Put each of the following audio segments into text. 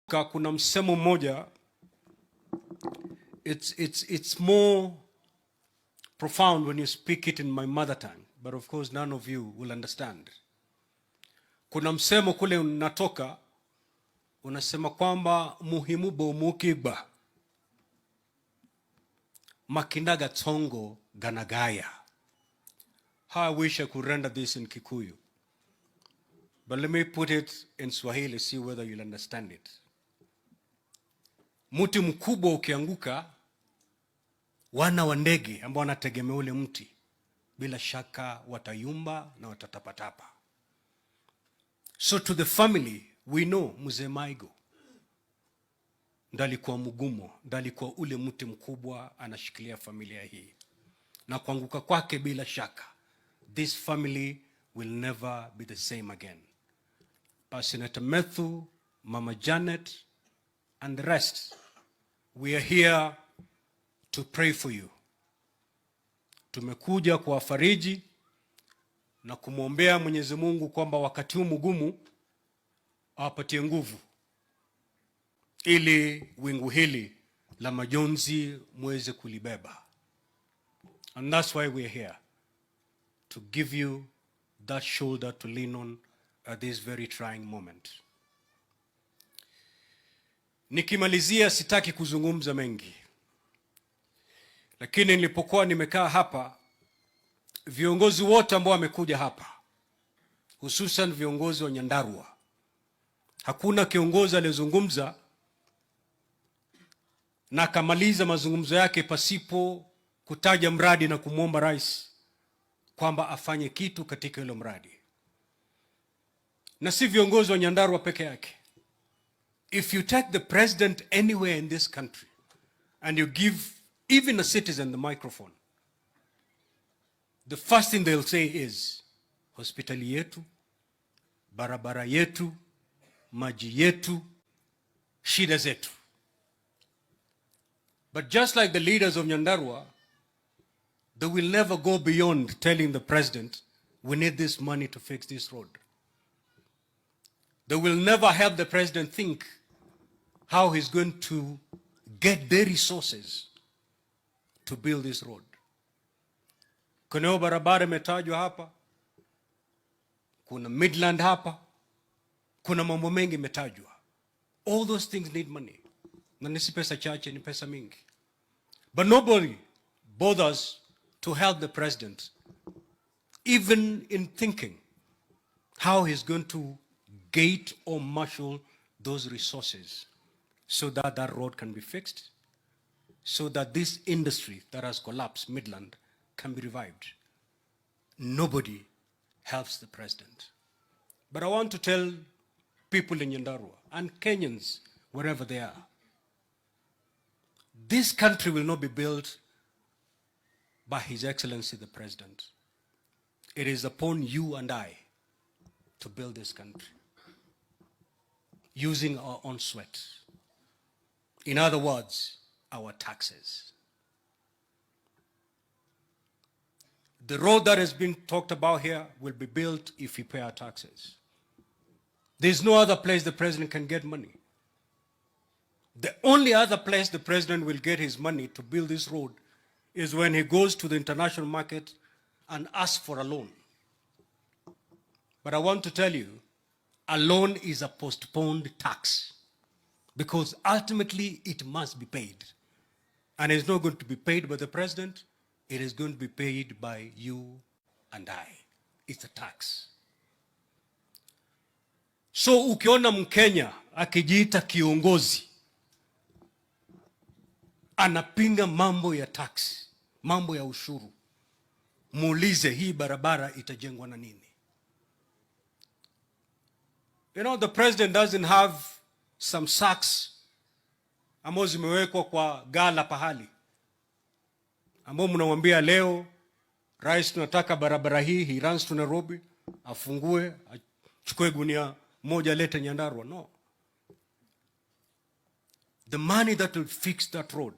Kuna msemo mmoja, it's more profound when you speak it in my mother tongue, but of course none of you will understand. Kuna msemo kule unatoka unasema kwamba muhimu bomukigba makinaga tongo ganagaya. How I wish I could render this in Kikuyu, but let me put it in Swahili, see whether you'll understand it. Mti mkubwa ukianguka, wana wa ndege ambao wanategemea ule mti bila shaka watayumba na watatapatapa. So to the family, we know Mzee Maigo ndalikuwa mgumo, ndalikuwa ule mti mkubwa anashikilia familia hii, na kuanguka kwake bila shaka this family will never be the same again. Senator Methu, Mama Janet, and the rest, we are here to pray for you. Tumekuja kuwafariji na kumwombea Mwenyezi Mungu kwamba wakati huu mgumu awapatie nguvu ili wingu hili la majonzi muweze kulibeba. And that's why we are here, to give you that shoulder to lean on at this very trying moment. Nikimalizia, sitaki kuzungumza mengi, lakini nilipokuwa nimekaa hapa, viongozi wote ambao wamekuja hapa, hususan viongozi wa Nyandarua, hakuna kiongozi aliyezungumza na akamaliza mazungumzo yake pasipo kutaja mradi na kumwomba rais kwamba afanye kitu katika hilo mradi. Na si viongozi wa Nyandarua peke yake. If you take the president anywhere in this country and you give even a citizen the microphone, the first thing they'll say is hospitali yetu, barabara yetu, maji yetu, shida zetu. But just like the leaders of Nyandarua, they will never go beyond telling the president, we need this money to fix this road. They will never help the president think how he's going to get the resources to build this road. Kuna barabara imetajwa hapa, kuna Midland hapa, kuna mambo mengi imetajwa. All those things need money. Na nisi pesa chache, ni pesa mingi. But nobody bothers to help the president, even in thinking how he's going to gate or marshal those resources so that that road can be fixed, so that this industry that has collapsed, Midland, can be revived. Nobody helps the president. But I want to tell people in Nyandarua and Kenyans, wherever they are, this country will not be built by His Excellency the President. It is upon you and I to build this country using our own sweat. In other words, our taxes. The road that has been talked about here will be built if we pay our taxes. There's no other place the president can get money. The only other place the president will get his money to build this road is when he goes to the international market and asks for a loan. But I want to tell you, a loan is a postponed tax, because ultimately it must be paid. And it's not going to be paid by the president, it is going to be paid by you and I. It's a tax. So ukiona Mkenya akijiita kiongozi anapinga mambo ya tax, mambo ya ushuru, muulize hii barabara itajengwa na nini? You know, the president doesn't have some sacks ambazo zimewekwa kwa gala pahali, ambao mnamwambia leo rais tunataka barabara hii, he runs to Nairobi, afungue, achukue gunia moja lete Nyandarua. No. The money that will fix that road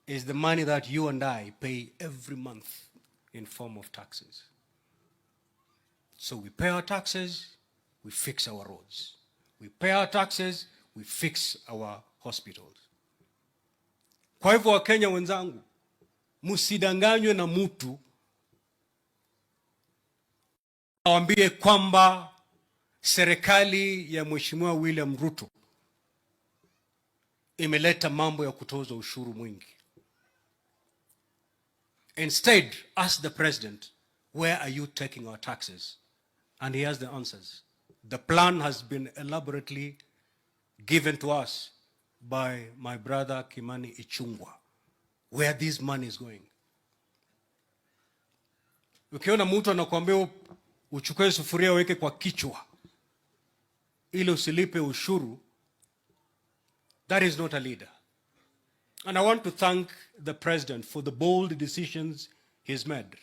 is the money that you and I pay every month in form of taxes. So we pay our taxes, we fix our roads. We pay our taxes, we fix our hospitals. Kwa hivyo Wakenya wenzangu, msidanganywe na mtu awambie kwamba serikali ya Mheshimiwa William Ruto imeleta mambo ya kutoza ushuru mwingi. Instead, ask the president, where are you taking our taxes? And he has the answers. The plan has been elaborately given to us by my brother Kimani Ichung'wah, where this money is going. Ukiona mtu anakuambia uchukue sufuria weke kwa kichwa ili usilipe ushuru, that is not a leader. And I want to thank the president for the bold decisions he's made.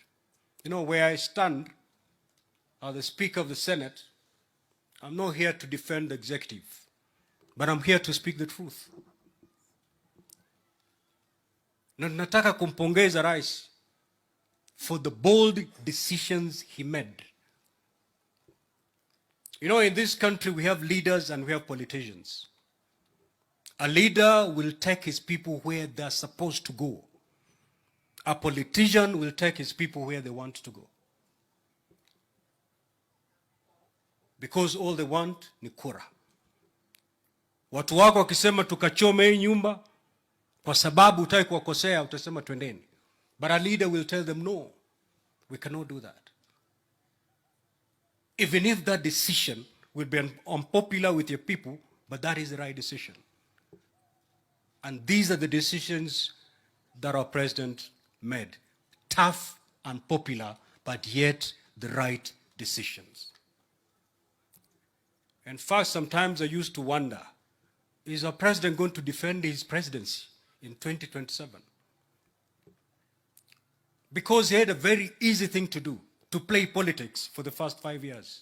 You know, where I stand as the Speaker of the Senate, I'm not here to defend the executive, but I'm here to speak the truth. Na nataka kumpongeza rais for the bold decisions he made. You know, in this country we have leaders and we have politicians. A leader will take his people where they're supposed to go. A politician will take his people where they want to go. Because all they want ni kura. Watu wako wakisema tukachome hii nyumba kwa sababu hutaki kuwakosea, utasema twendeni. But a leader will tell them no, we cannot do that. Even if that decision will be unpopular with your people, but that is the right decision. And these are the decisions that our president made. Tough, unpopular, but yet the right decisions. In fact, sometimes I used to wonder, is our president going to defend his presidency in 2027? Because he had a very easy thing to do, to play politics for the first 5 years.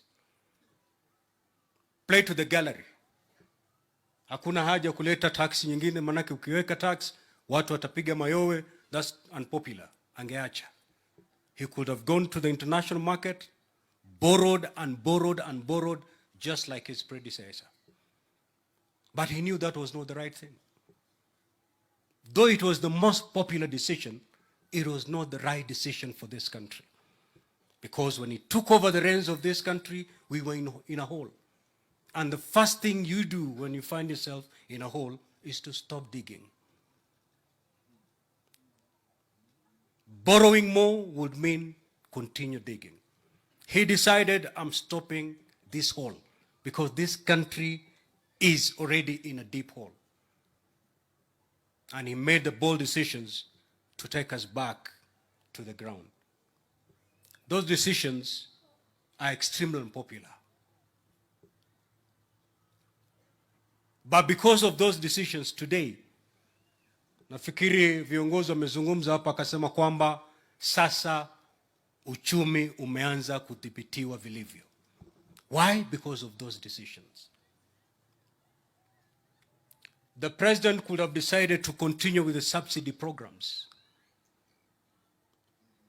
Play to the gallery. Hakuna haja kuleta tax nyingine, manake ukiweka tax, watu watapiga mayowe, that's unpopular. Angeacha. He could have gone to the international market, borrowed and borrowed and borrowed, just like his predecessor. But he knew that was not the right thing. Though it was the most popular decision, it was not the right decision for this country. Because when he took over the reins of this country, we were in a hole. And the first thing you do when you find yourself in a hole is to stop digging. Borrowing more would mean continue digging. He decided, I'm stopping this hole because this country is already in a deep hole. And he made the bold decisions to take us back to the ground. Those decisions are extremely unpopular. But because of those decisions today, nafikiri viongozi wamezungumza hapa akasema kwamba sasa uchumi umeanza kudhibitiwa vilivyo. Why? Because of those decisions. The president could have decided to continue with the subsidy programs.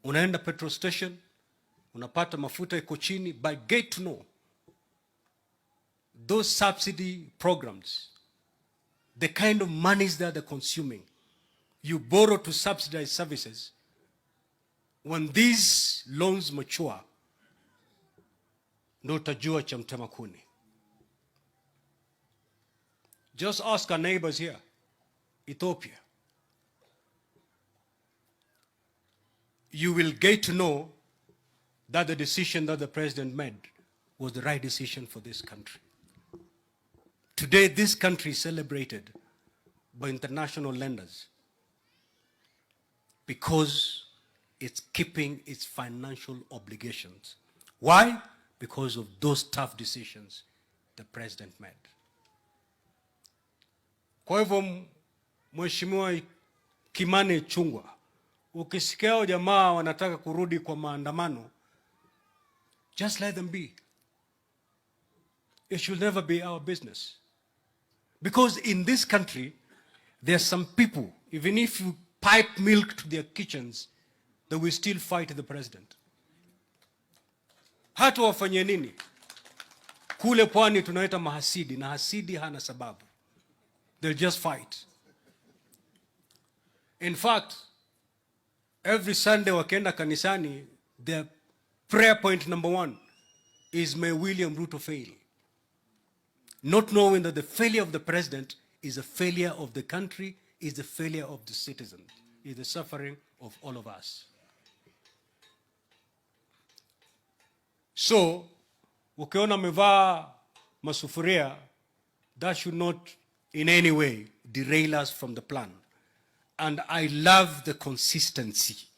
Unaenda petrol station, unapata mafuta iko chini, but get to know those subsidy programs, the kind of monies that they're consuming, you borrow to subsidize services. When these loans mature, ndo utajua cha mtema kuni. Just ask our neighbors here, Ethiopia. You will get to know that the decision that the president made was the right decision for this country. Today, this country is celebrated by international lenders because it's keeping its financial obligations. Why? Because of those tough decisions the president made. Kwa hivyo, Mheshimiwa Kimani Ichung'wah, ukisikia jamaa wanataka kurudi kwa maandamano, just let them be. It should never be our business. Because in this country, there are some people, even if you pipe milk to their kitchens, they will still fight the president. Hata wafanye nini? Kule pwani tunaita mahasidi, na hasidi hana sababu. They'll just fight. In fact, every Sunday wakienda kanisani, their prayer point number 1 is, may William Ruto fail. Not knowing that the failure of the president is a failure of the country, is the failure of the citizens, is the suffering of all of us. So, ukiona mevaa masufuria, that should not in any way derail us from the plan. And I love the consistency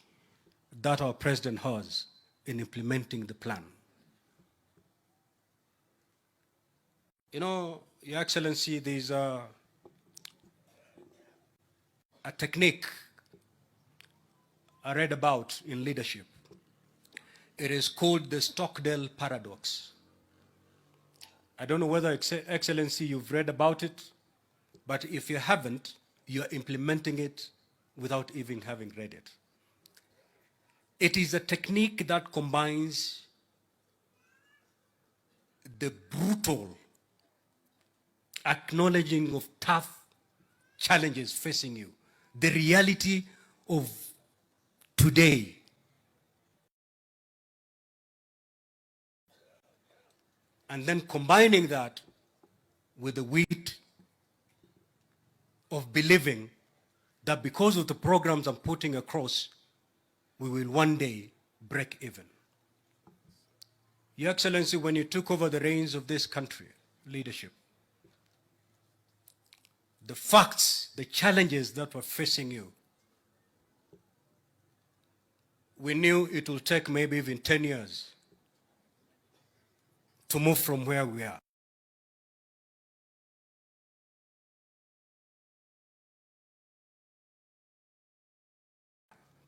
that our president has in implementing the plan. You know, Your Excellency, there's a technique I read about in leadership. It is called the Stockdale paradox. I don't know whether, Excellency, you've read about it, but if you haven't, you're implementing it without even having read it. It is a technique that combines the brutal acknowledging of tough challenges facing you, the reality of today, and then combining that with the wit of believing that because of the programs I'm putting across, we will one day break even. Your Excellency, when you took over the reins of this country, leadership, the facts, the challenges that were facing you, we knew it will take maybe even 10 years to move from where we are.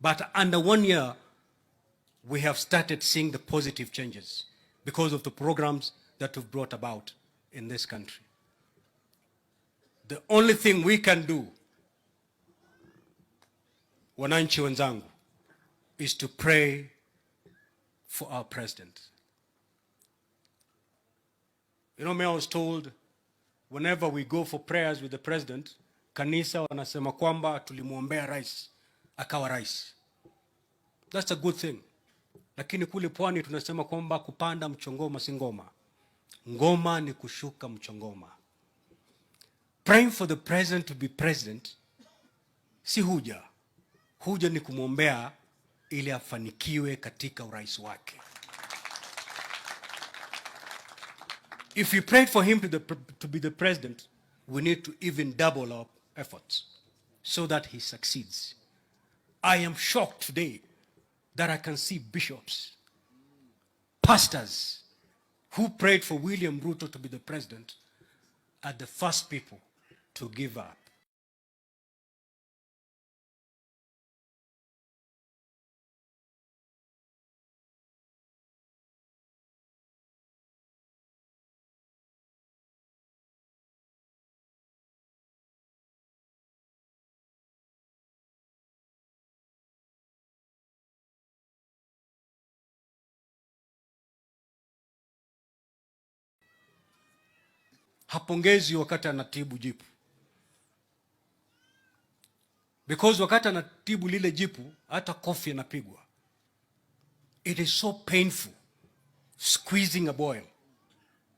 But under 1 year, we have started seeing the positive changes because of the programs that we've brought about in this country. The only thing we can do, wananchi wenzangu, is to pray for our president. You know, I was told whenever we go for prayers with the president, kanisa wanasema kwamba tulimuombea rais, akawa rais. That's a good thing. Lakini kule pwani tunasema kwamba kupanda mchongoma si ngoma. Ngoma ni kushuka mchongoma. Praying for the president to be president si huja. Huja ni kumwombea ili afanikiwe katika urais wake. If we prayed for him to be the president, we need to even double our efforts so that he succeeds. I am shocked today that I can see bishops, pastors who prayed for William Ruto to be the president are the first people to give up. Hapongezi wakati anatibu jipu. Because wakati anatibu lile jipu, hata kofi anapigwa. It is so painful squeezing a boil.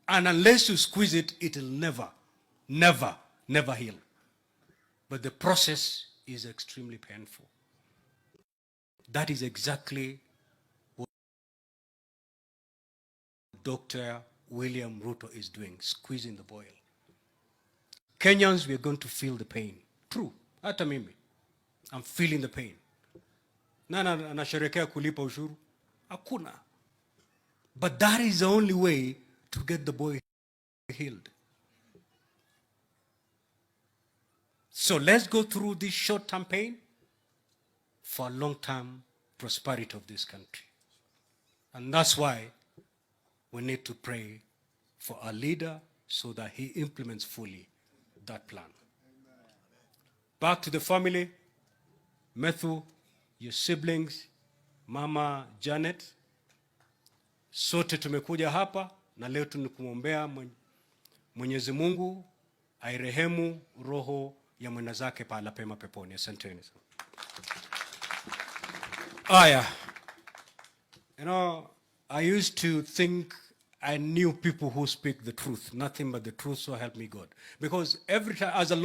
And unless you squeeze it, it will never heal. But the process is extremely painful. That is exactly what Dr. William Ruto is doing, squeezing the boil. Kenyans, we are going to feel the pain. True, hata mimi, I'm feeling the pain. Nana anasherekea kulipa ushuru? Hakuna. But that is the only way to get the boy healed. So let's go through this short-term pain for long-term prosperity of this country. And that's why we need to pray for our leader so that he implements fully that plan. Back to the family, Methu, your siblings, Mama Janet, sote tumekuja hapa na leo tunakuombea Mwenyezi Mungu airehemu roho ya mwenda zake pahala pema peponi. Asanteni. Aya. You know, I used to think I knew people who speak the truth, nothing but the truth, so help me God. Because every time, as a